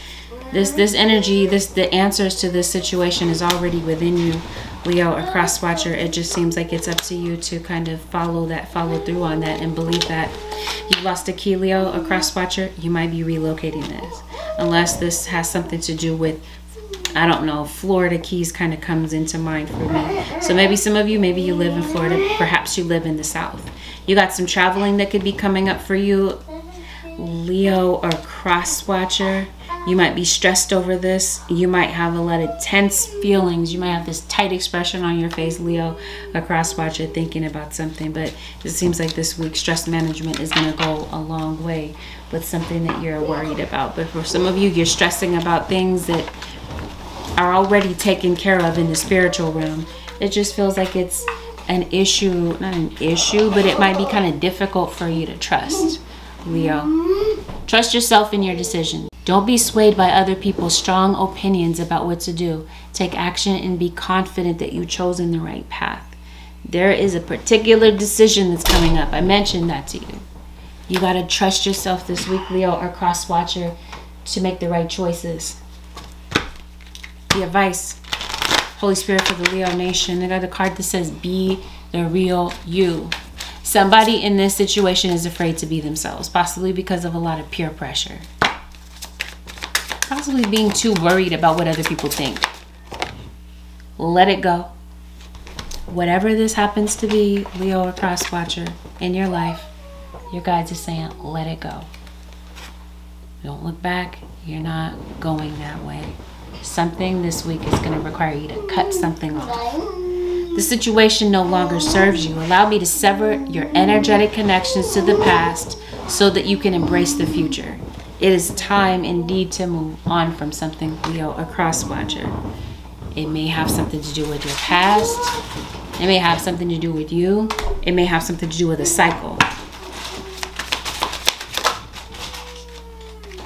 This energy, the answers to this situation is already within you, Leo or cross watcher. It just seems like it's up to you to kind of follow through on that, and believe that. You've lost a key, Leo or cross watcher. You might be relocating this, unless this has something to do with, I don't know, Florida keys kind of comes into mind for me. So maybe some of you, maybe you live in Florida, perhaps you live in the South. You got some traveling that could be coming up for you, Leo or cross watcher. You might be stressed over this. You might have a lot of tense feelings. You might have this tight expression on your face, Leo, a cross watcher, thinking about something. But it seems like this week, stress management is going to go a long way with something that you're worried about. But for some of you, you're stressing about things that are already taken care of in the spiritual realm. It just feels like it's an issue, not an issue, but it might be kind of difficult for you to trust, Leo. Trust yourself in your decision. Don't be swayed by other people's strong opinions about what to do. Take action and be confident that you've chosen the right path. There is a particular decision that's coming up. I mentioned that to you. You got to trust yourself this week, Leo or cross watcher, to make the right choices. The advice, Holy Spirit for the Leo Nation. I got a card that says, be the real you. Somebody in this situation is afraid to be themselves, possibly because of a lot of peer pressure. Possibly being too worried about what other people think. Let it go. Whatever this happens to be, Leo or cross watcher, in your life, your guides are saying, let it go. Don't look back. You're not going that way. Something this week is going to require you to cut something off. The situation no longer serves you. Allow me to sever your energetic connections to the past so that you can embrace the future. It is time indeed to move on from something, Leo or cross watcher. It may have something to do with your past. It may have something to do with you. It may have something to do with a cycle.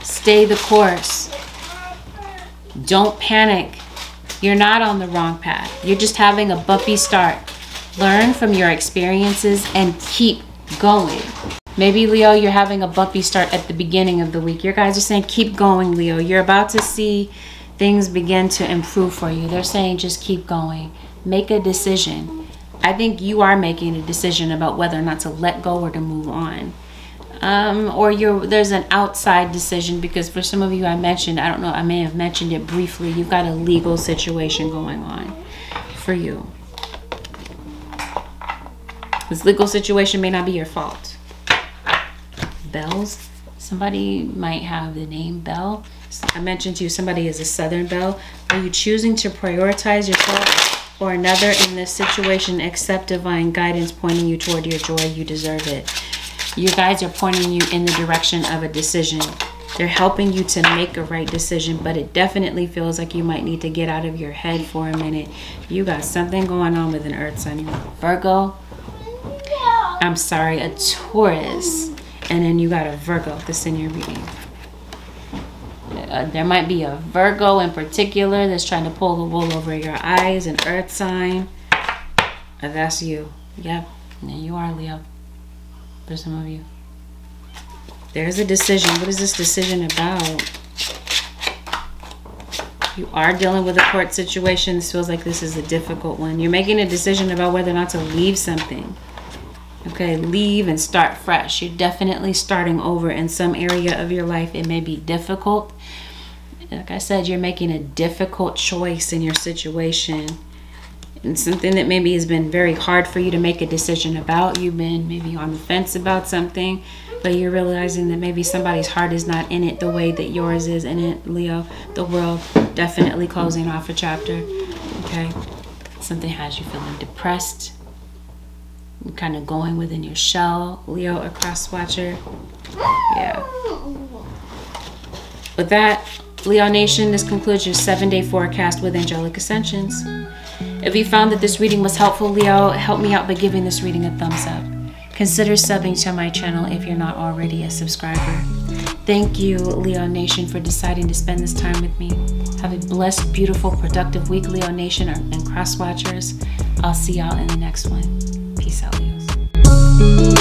Stay the course. Don't panic. You're not on the wrong path. You're just having a bumpy start. Learn from your experiences and keep going. Maybe, Leo, you're having a bumpy start at the beginning of the week. Your guys are saying, keep going, Leo. You're about to see things begin to improve for you. They're saying, just keep going. Make a decision. I think you are making a decision about whether or not to let go or to move on. Or there's an outside decision, because for some of you, I mentioned, I don't know, I may have mentioned it briefly. You've got a legal situation going on for you. This legal situation may not be your fault. Bells. Somebody might have the name Bell. I mentioned to you, somebody is a Southern Belle. Are you choosing to prioritize yourself or another in this situation? Accept divine guidance pointing you toward your joy. You deserve it. Your guides are pointing you in the direction of a decision. They're helping you to make a right decision, but it definitely feels like you might need to get out of your head for a minute. You got something going on with an earth sign. Virgo. I'm sorry, a Taurus. And then you got a Virgo that's in your reading. There might be a Virgo in particular that's trying to pull the wool over your eyes, an earth sign. That's you. Yep. And you are, Leo. For some of you. There's a decision. What is this decision about? You are dealing with a court situation. This feels like this is a difficult one. You're making a decision about whether or not to leave something. Okay, leave and start fresh. You're definitely starting over in some area of your life. It may be difficult. Like I said, you're making a difficult choice in your situation. And something that maybe has been very hard for you to make a decision about. You've been maybe on the fence about something, but you're realizing that maybe somebody's heart is not in it the way that yours is in it, Leo. The world definitely closing off a chapter, okay? Something has you feeling depressed. You're kind of going within your shell, Leo, a cross watcher. Yeah. With that, Leo Nation, this concludes your 7-day forecast with Angelic Ascensions. If you found that this reading was helpful, Leo, help me out by giving this reading a thumbs up. Consider subbing to my channel if you're not already a subscriber. Thank you, Leo Nation, for deciding to spend this time with me. Have a blessed, beautiful, productive week, Leo Nation and cross watchers. I'll see y'all in the next one. Peace out, Leos.